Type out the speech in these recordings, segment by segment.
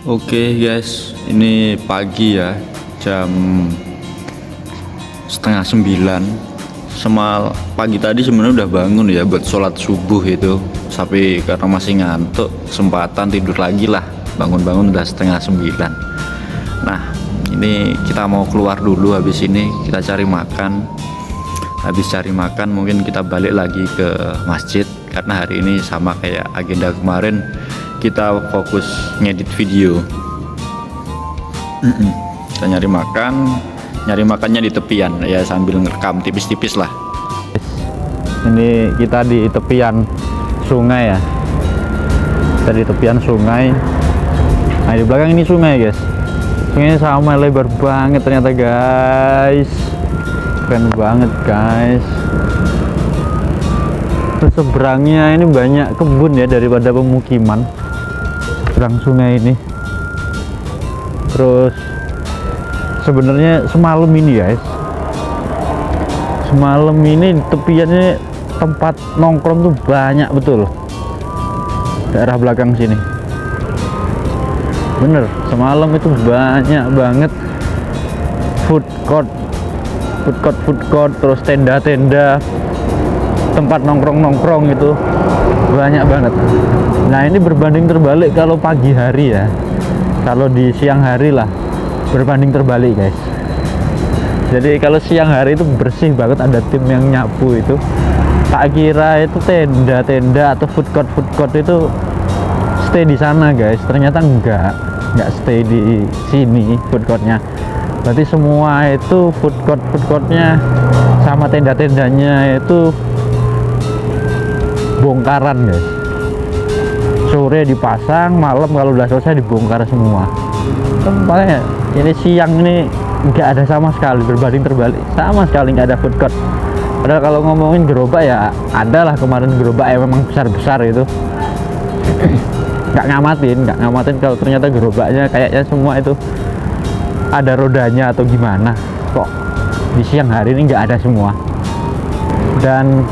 Oke guys, ini pagi ya, jam setengah 9. Pagi tadi sebenarnya udah bangun ya buat sholat subuh itu, tapi karena masih ngantuk, kesempatan tidur lagi lah. Bangun-bangun udah setengah 9. Nah, ini kita mau keluar dulu, habis ini kita cari makan. Habis cari makan mungkin kita balik lagi ke masjid, karena hari ini sama kayak agenda kemarin, kita fokus ngedit video. Kita nyari makannya di tepian ya, sambil ngerekam tipis-tipis lah. Ini kita di tepian sungai ya, kita di tepian sungai. Nah, di belakang ini sungai guys, sungainya sama lebar banget ternyata guys, keren banget guys. Terus seberangnya ini banyak kebun ya daripada pemukiman, seberang sungai ini. Terus sebenarnya semalam ini guys, semalam ini tepiannya tempat nongkrong tuh banyak betul, daerah belakang sini. Bener, semalam itu banyak banget food court, terus tenda-tenda, tempat nongkrong itu banyak banget. Nah, ini berbanding terbalik kalau pagi hari ya, kalau di siang hari lah berbanding terbalik guys. Jadi kalau siang hari itu bersih banget, ada tim yang nyapu itu. Tak kira itu tenda-tenda atau food court itu stay di sana guys, ternyata enggak stay di sini food courtnya. Berarti semua itu food courtnya sama tenda-tendanya itu bongkaran guys. Sore dipasang, malam kalau udah selesai dibongkar semua. Makanya ini siang ini nggak ada sama sekali, berbanding terbalik, sama sekali nggak ada food court. Padahal kalau ngomongin gerobak ya ada lah, kemarin gerobak yang memang besar itu. nggak ngamatin kalau ternyata gerobaknya kayaknya semua itu ada rodanya atau gimana, kok di siang hari ini nggak ada semua. Dan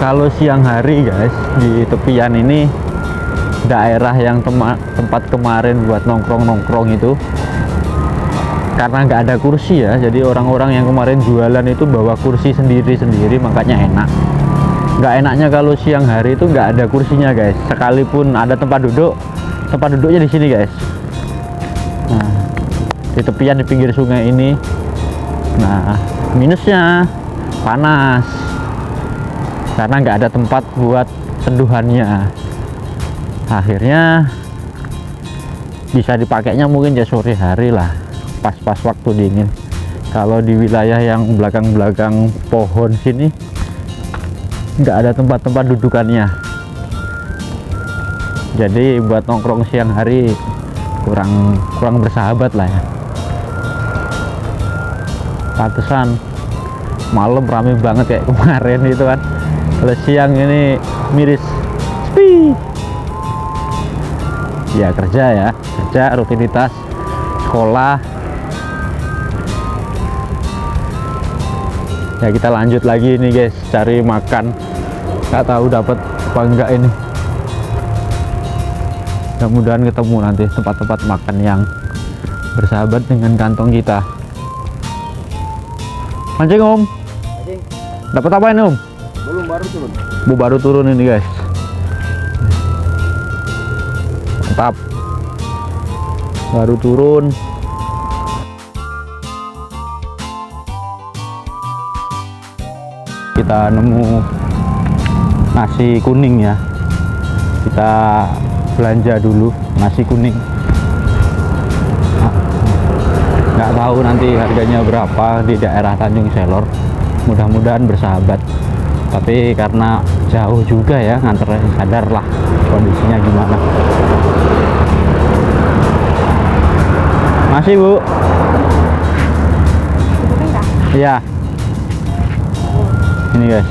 kalau siang hari guys, di tepian ini daerah yang tempat kemarin buat nongkrong itu, karena nggak ada kursi ya, jadi orang-orang yang kemarin jualan itu bawa kursi sendiri, makanya enak. Nggak enaknya kalau siang hari itu nggak ada kursinya guys, sekalipun ada tempat duduknya di sini guys. Nah, di tepian di pinggir sungai ini, nah minusnya panas karena nggak ada tempat buat teduhannya. Akhirnya bisa dipakainya mungkin ya sore hari lah, pas waktu dingin. Kalau di wilayah yang belakang pohon sini nggak ada tempat dudukannya, jadi buat nongkrong siang hari kurang bersahabat lah ya. Pantesan malam rame banget kayak kemarin itu kan, kalau siang ini miris sepi. Ya kerja rutinitas sekolah ya. Kita lanjut lagi nih guys, cari makan, nggak tahu dapat apa enggak ini. Mudah-mudahan ketemu nanti tempat-tempat makan yang bersahabat dengan kantong kita. Mancing om? Mancing. Dapat apa ini om? Belum, baru turun ini guys. Mantap, baru turun. Kita nemu nasi kuning ya, kita belanja dulu nasi kuning. Nggak tahu nanti harganya berapa di daerah Tanjung Selor, mudah-mudahan bersahabat. Tapi karena jauh juga ya nganternya, sadar lah kondisinya gimana. Masih bu? Iya. Ini guys.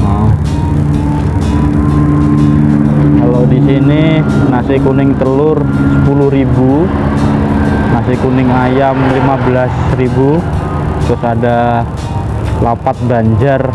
Nah, kalau di sini nasi kuning telur 10.000, nasi kuning ayam 15.000, terus ada lapat Banjar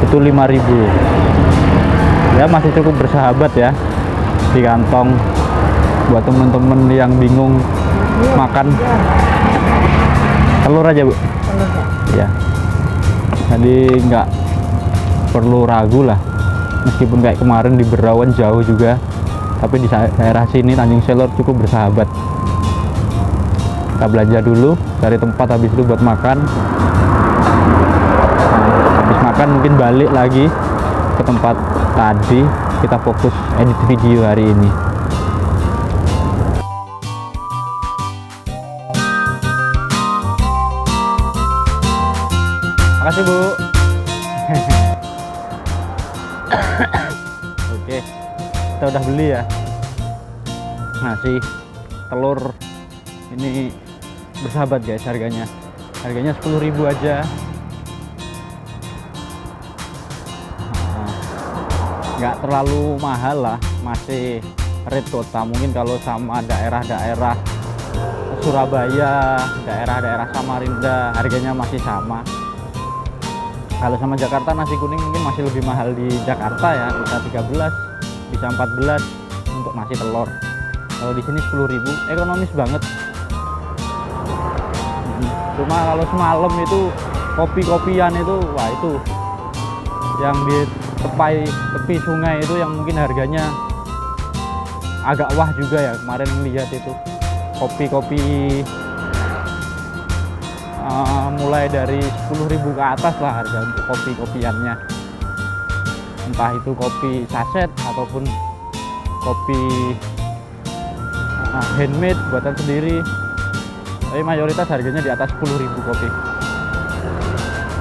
itu 5.000. Ya masih cukup bersahabat ya. di kantong buat temen-temen yang bingung makan telur aja, Bu. Ya, jadi nggak perlu ragu lah, meskipun kayak kemarin di Berawan jauh juga, tapi di daerah sini Tanjung Selor cukup bersahabat. Kita belanja dulu, cari tempat, habis itu buat makan. Habis makan mungkin balik lagi ke tempat tadi, kita fokus edit video hari ini. Makasih, Bu. Oke, kita udah beli ya nasi, telur. Ini bersahabat guys, harganya 10.000 aja. Nggak terlalu mahal lah, masih rate kota. Mungkin kalau sama daerah-daerah Surabaya, daerah-daerah Samarinda, harganya masih sama. Kalau sama Jakarta nasi kuning mungkin masih lebih mahal di Jakarta ya, bisa 13, bisa 14 untuk nasi telur. Kalau di sini 10.000, ekonomis banget. Cuma kalau semalam itu kopi-kopian itu, wah itu yang di tepi sungai itu yang mungkin harganya agak wah juga ya. Kemarin lihat itu kopi-kopi mulai dari 10.000 ke atas lah harga untuk kopi-kopiannya, entah itu kopi saset ataupun kopi handmade buatan sendiri, tapi mayoritas harganya di atas 10.000 kopi.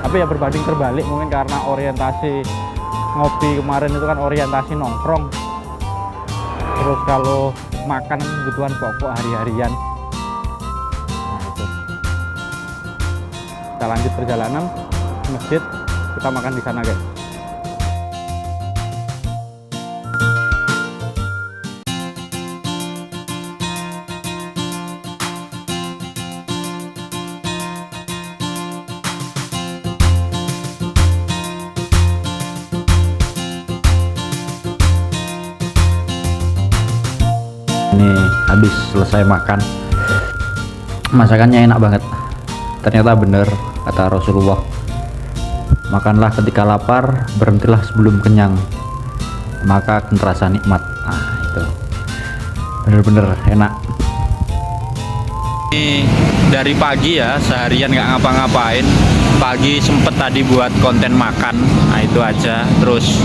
Tapi ya berbanding terbalik, mungkin karena orientasi ngopi kemarin itu kan orientasi nongkrong, terus kalau makan kebutuhan pokok hari-harian. Kita lanjut perjalanan ke masjid, kita makan di sana guys. Ini habis selesai makan, masakannya enak banget. Ternyata bener kata Rasulullah, makanlah ketika lapar, berhentilah sebelum kenyang, maka akan terasa nikmat. Nah itu bener-bener enak. Ini dari pagi ya, seharian nggak ngapa-ngapain. Pagi sempet tadi buat konten makan, nah itu aja. Terus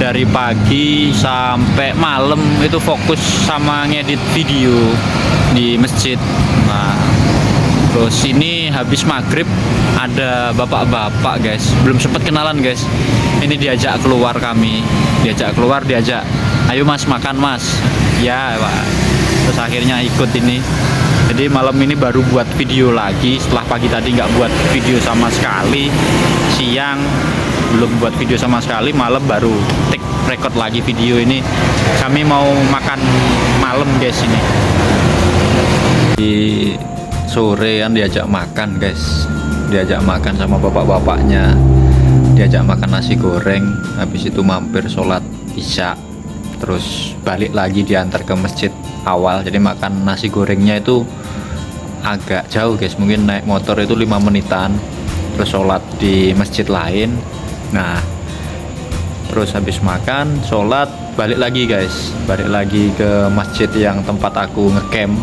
dari pagi sampai malam itu fokus sama ngedit video di masjid. Nah terus ini habis maghrib ada bapak-bapak guys, belum sempet kenalan guys. Ini diajak keluar kami, diajak, ayo mas makan mas. Ya Pak. Terus akhirnya ikut ini. Jadi malam ini baru buat video lagi setelah pagi tadi nggak buat video sama sekali. Siang belum buat video sama sekali, malam baru take record lagi video ini. Kami mau makan malam guys ini. Di sore kan diajak makan guys, diajak makan sama bapak-bapaknya, diajak makan nasi goreng, habis itu mampir sholat isya, terus balik lagi diantar ke masjid awal. Jadi makan nasi gorengnya itu agak jauh guys, mungkin naik motor itu 5 menitan, terus sholat di masjid lain. Nah terus habis makan sholat balik lagi guys, balik lagi ke masjid yang tempat aku ngecamp.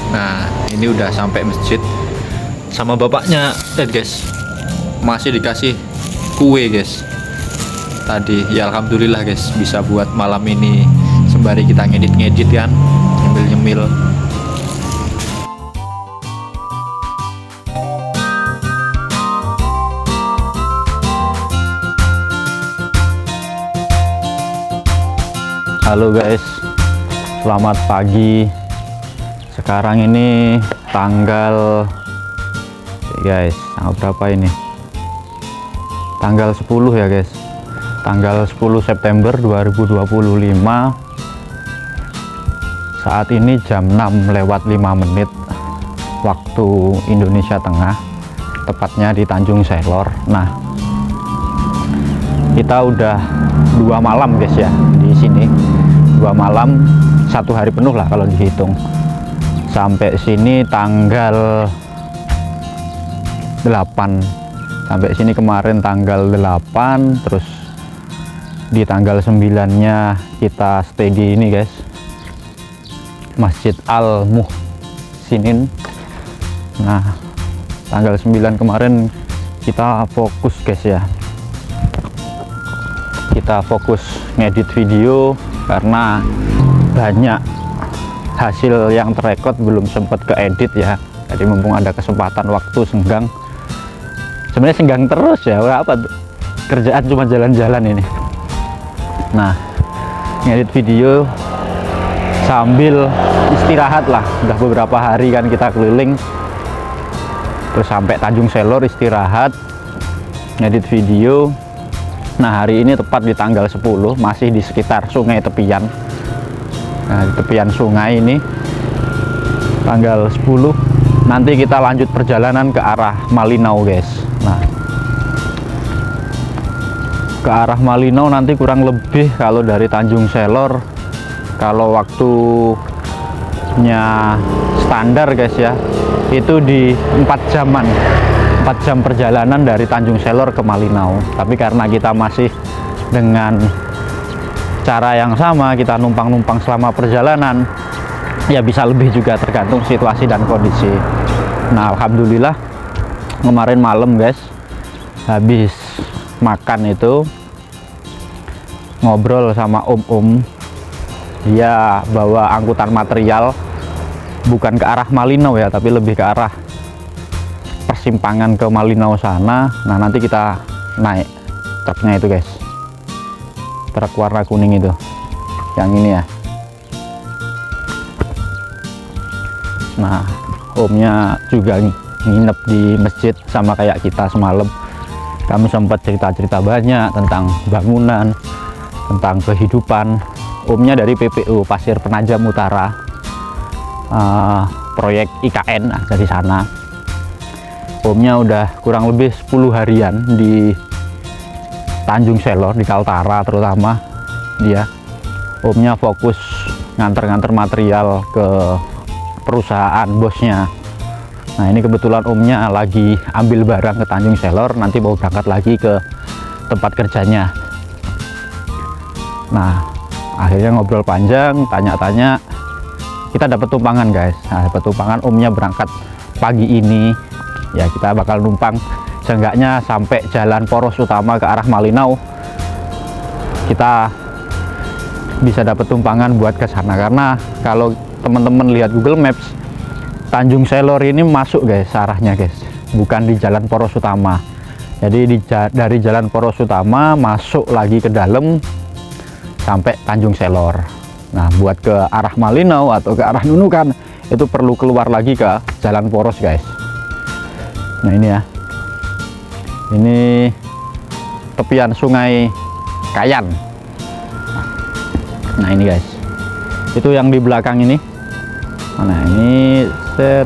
Nah ini udah sampai masjid sama bapaknya. Lihat guys, masih dikasih kue guys tadi. Ya alhamdulillah guys, bisa buat malam ini sembari kita ngedit kan, nyemil-nyemil. Halo guys, selamat pagi. Sekarang ini tanggal berapa ini? Tanggal 10 ya guys. Tanggal 10 September 2025. Saat ini jam 6:05 waktu Indonesia Tengah, tepatnya di Tanjung Selor. Nah, kita udah 2 malam guys ya di sini. 2 2 malam, 1 hari penuh lah kalau dihitung. Sampai sini tanggal 8, sampai sini kemarin tanggal 8, terus di tanggal 9-nya kita stay di ini guys, Masjid Al Muhsinin. Nah tanggal 9 kemarin kita fokus guys ya, kita fokus ngedit video karena banyak hasil yang terekod belum sempat keedit ya. Jadi mumpung ada kesempatan waktu senggang, sebenarnya senggang terus ya, apa kerjaan cuma jalan-jalan ini. Nah ngedit video sambil istirahat lah, udah beberapa hari kan kita keliling, terus sampai Tanjung Selor istirahat ngedit video. Nah hari ini tepat di tanggal 10, masih di sekitar sungai tepian. Nah di tepian sungai ini tanggal 10, nanti kita lanjut perjalanan ke arah Malinau guys. Nah ke arah Malinau nanti kurang lebih kalau dari Tanjung Selor, kalau waktunya standar guys ya, itu di 4 jaman, 4 jam perjalanan dari Tanjung Selor ke Malinau. Tapi karena kita masih dengan cara yang sama, kita numpang-numpang selama perjalanan, ya bisa lebih juga tergantung situasi dan kondisi. Nah alhamdulillah kemarin malam guys, habis makan itu ngobrol sama om-om, dia bawa angkutan material bukan ke arah Malinau ya, tapi lebih ke arah persimpangan ke Malinau sana. Nah nanti kita naik truknya itu guys, truk warna kuning itu, yang ini ya. Nah omnya juga nginep di masjid sama kayak kita semalam. Kami sempat cerita-cerita banyak tentang bangunan, tentang kehidupan. Omnya dari PPU Pasir Penajam Utara, proyek IKN dari sana. Omnya udah kurang lebih 10 harian di Tanjung Selor, di Kaltara terutama. Dia omnya fokus nganter-nganter material ke perusahaan bosnya. Nah ini kebetulan omnya lagi ambil barang ke Tanjung Selor, nanti mau berangkat lagi ke tempat kerjanya. Nah akhirnya ngobrol panjang, tanya-tanya, kita dapat tumpangan guys. Nah dapat tumpangan, omnya berangkat pagi ini ya, kita bakal numpang seenggaknya sampai jalan poros utama ke arah Malinau, kita bisa dapat tumpangan buat ke sana. Karena kalau teman-teman lihat Google Maps, Tanjung Selor ini masuk guys arahnya guys, bukan di jalan poros utama. Jadi dari jalan poros utama masuk lagi ke dalam sampai Tanjung Selor. Nah buat ke arah Malinau atau ke arah Nunukan itu perlu keluar lagi ke jalan poros guys. Nah ini ya, ini tepian sungai Kayan. Nah ini guys, itu yang di belakang ini. Nah ini set.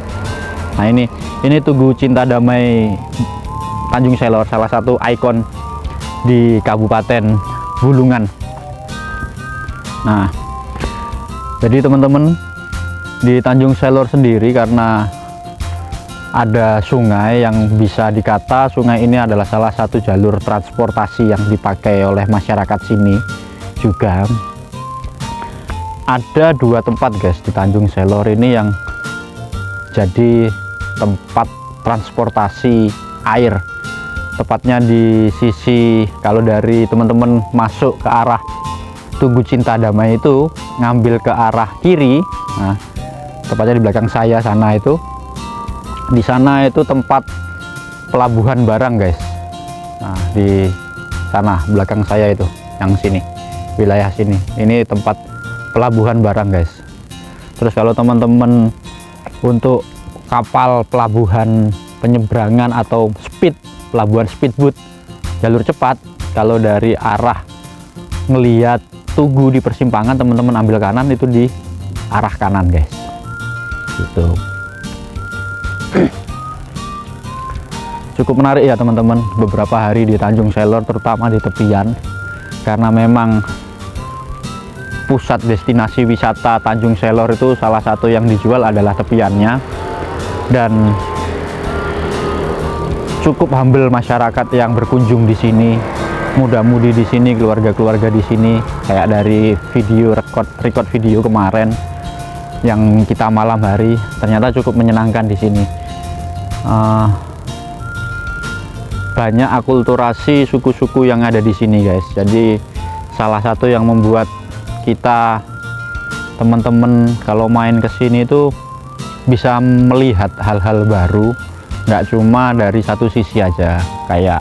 Nah ini Tugu Cinta Damai Tanjung Selor, salah satu ikon di Kabupaten Bulungan. Nah jadi teman-teman, di Tanjung Selor sendiri karena ada sungai yang bisa dikata sungai ini adalah salah satu jalur transportasi yang dipakai oleh masyarakat sini juga. Ada 2 tempat guys di Tanjung Selor ini yang jadi tempat transportasi air, tepatnya di sisi, kalau dari teman-teman masuk ke arah Tugu Cinta Damai itu ngambil ke arah kiri, nah tepatnya di belakang saya sana itu, di sana itu tempat pelabuhan barang guys. Nah di sana belakang saya itu, yang sini, wilayah sini, ini tempat pelabuhan barang guys. Terus kalau teman-teman untuk kapal pelabuhan penyeberangan atau pelabuhan speedboat jalur cepat, kalau dari arah ngelihat Tugu di persimpangan, teman-teman ambil kanan itu di arah kanan guys, gitu. Cukup menarik ya teman-teman beberapa hari di Tanjung Selor, terutama di tepian, karena memang pusat destinasi wisata Tanjung Selor itu salah satu yang dijual adalah tepiannya, dan cukup humble masyarakat yang berkunjung di sini, muda-mudi di sini, keluarga-keluarga di sini. Kayak dari video record video kemarin yang kita malam hari, ternyata cukup menyenangkan di sini. Banyak akulturasi suku-suku yang ada di sini guys. Jadi salah satu yang membuat kita, teman-teman, kalau main ke sini itu bisa melihat hal-hal baru, nggak cuma dari satu sisi aja. Kayak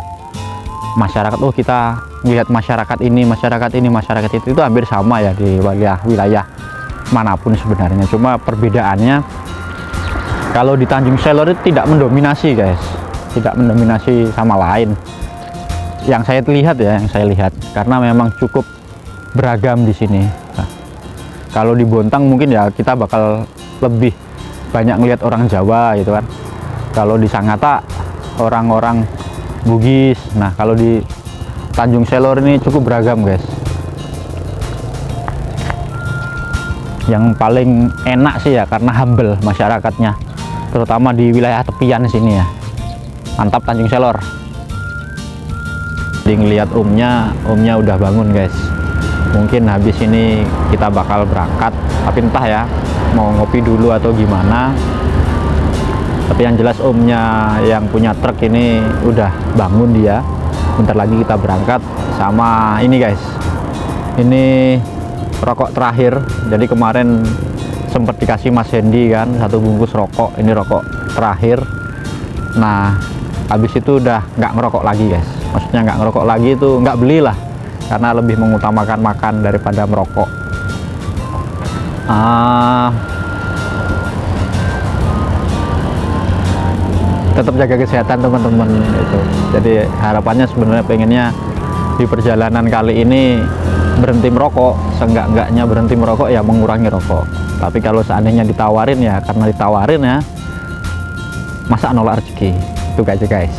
masyarakat, oh kita melihat masyarakat ini, masyarakat itu hampir sama ya di wilayah manapun sebenarnya. Cuma perbedaannya kalau di Tanjung Selor itu tidak mendominasi guys, tidak mendominasi sama lain. Yang saya lihat karena memang cukup beragam di sini. Nah, kalau di Bontang mungkin ya kita bakal lebih banyak ngelihat orang Jawa gitu kan. Kalau di Sangatta orang-orang Bugis. Nah, kalau di Tanjung Selor ini cukup beragam guys. Yang paling enak sih ya karena humble masyarakatnya, terutama di wilayah tepian sini ya. Mantap Tanjung Selor. Jadi ngelihat omnya udah bangun guys. Mungkin habis ini kita bakal berangkat, tapi entah ya mau ngopi dulu atau gimana. Tapi yang jelas omnya yang punya truk ini udah bangun dia. Bentar lagi kita berangkat. Sama ini guys, ini rokok terakhir. Jadi kemarin sempat dikasih Mas Hendy kan satu bungkus rokok, ini rokok terakhir. Nah habis itu udah nggak ngerokok lagi guys. Maksudnya nggak ngerokok lagi itu nggak belilah, karena lebih mengutamakan makan daripada merokok. Tetap jaga kesehatan teman-teman itu. Jadi harapannya sebenarnya pengennya di perjalanan kali ini berhenti merokok, seenggak-enggaknya berhenti merokok ya, mengurangi rokok. Tapi kalau seandainya ditawarin ya, karena ditawarin ya, masa nolak rezeki itu aja guys.